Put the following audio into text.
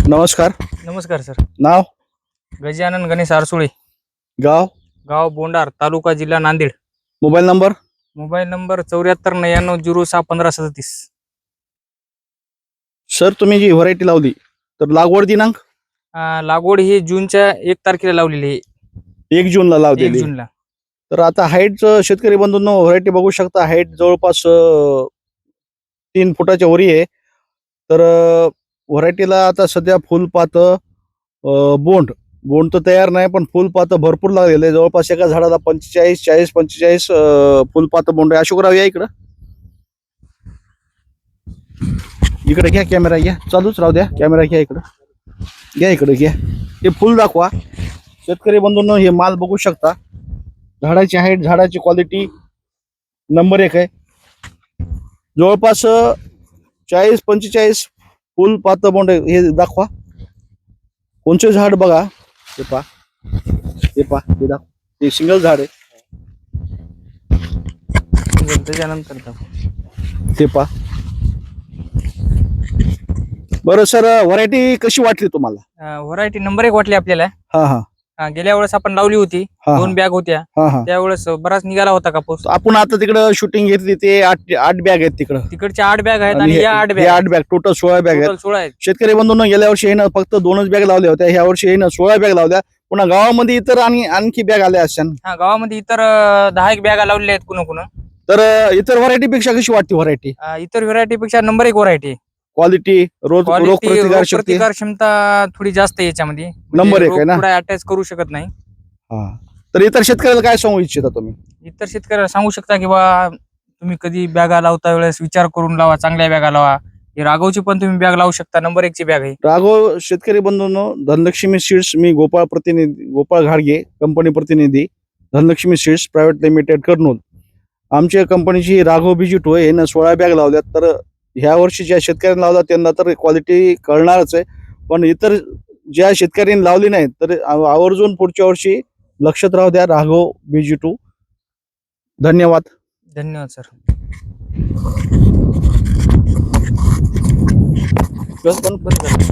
नमस्कार. नमस्कार सर. नाव? गजानन गणेश आरसुळे. गाव? गाव बोंडार, तालुका जिल्हा Nanded. Mobile number? Mobile number 7499061537. Sir, तुम्ही जी व्हरायटी लावली तर लागवड दिनांक? लागवड ही जूनच्या 1 तारखेला लावलेली आहे. 1 जूनला 1 लावलेली. जूनला. तर आता हाईट शेतकरी बंधूंनो व्हरायटी बघू शकता. हाईट जवळपास 3 फुटाच्या वरी आहे. तर व्हरायटीला आता सध्या फुलपात बोंड तर तयार नाही, पण फुलपात भरपूर लागलेले आहे. जवळपास एका झाडाला 45 फुलपात बोंड आहे. अशोकराव या इकडं. इकडे घ्या कॅमेरा, घ्या चालूच राहू द्या. कॅमेरा घ्या इकडं, घ्या इकडे घ्या. हे फुल दाखवा शेतकरी बंधूंनो. हे माल बघू शकता. झाडाची हाईट, झाडाची क्वालिटी नंबर 1 आहे. जवळपास 40-45 फुल पात बोंड हे दाखवा. कोणचे झाड बघा. हे पा, हे पा, हे दाखवा. हे सिंगल झाड आहे. त्याच्यानंतर ते पा. बरं सर, व्हरायटी कशी वाटली तुम्हाला? व्हरायटी नंबर 1 वाटली आपल्याला. हा हा गेल्या वेळेस आपण लावली होती. हा. 2 बॅग होत्या. हा हा. त्यावेळेस बराच निघाला होता कापूस. आपण आता तिकडं शूटिंग घेतली ते 8 बॅग आहेत तिकडं. तिकडच्या 8 बॅग आहेत आणि आणि हे या 8 बॅग 8 बॅग टोटल 16 बॅग आहेत. टोटल 16 आहेत. शेतकरी बंधूंनो, गेल्या वर्षी हे ना फक्त 2च बॅग लावल्या होत्या. ह्या वर्षी हे ना 16 बॅग लावल्या. पुन्हा गावामध्ये इतर आणि आणखी बॅग आल्या असतात. गावामध्ये इतर 10 बॅगा लावलेल्या आहेत कुणा कुणा. तर इतर व्हरायटी पेक्षा कशी वाटते व्हरायटी? इतर व्हरायटी पेक्षा नंबर 1 व्हरायटी. क्वालिटी, रोग प्रतिकार शक्ती? प्रतिकार क्षमता थोडी जास्त आहे याच्यामध्ये. नंबर 1 आहे ना. पुढे अटॅच करू शकत नाही. हा. तर इतर शेतकऱ्याला काय सांगू इच्छिता तुम्ही? इतर शेतकऱ्याला सांगू शकता की बा तुम्ही कधी बॅगा लावता वेळेस विचार करून लावा, चांगल्या बॅगा लावा. ही राघवची पण तुम्ही बॅग लावू शकता. नंबर 1 ची बॅग आहे. राघव शेतकरी बंधूंनो, धनलक्ष्मी सीड्स, मी गोपाळ घाडगे कंपनी प्रतिनिधी, Dhanlaxmi seeds private limited Kurnool. आमच्या कंपनीची राघव बिजिटो हे ना 16 बॅग लावल्यात. तर ह्या वर्षी ज्या शेतकऱ्यांनी लावला त्यांना तर क्वालिटी कळणारच आहे. पण इतर ज्या शेतकऱ्यांनी लावली नाही तर आवर्जून पुढच्या वर्षी लक्षात राहू द्या. राघव बिजिटो. धन्यवाद. धन्यवाद सर. बंद कर.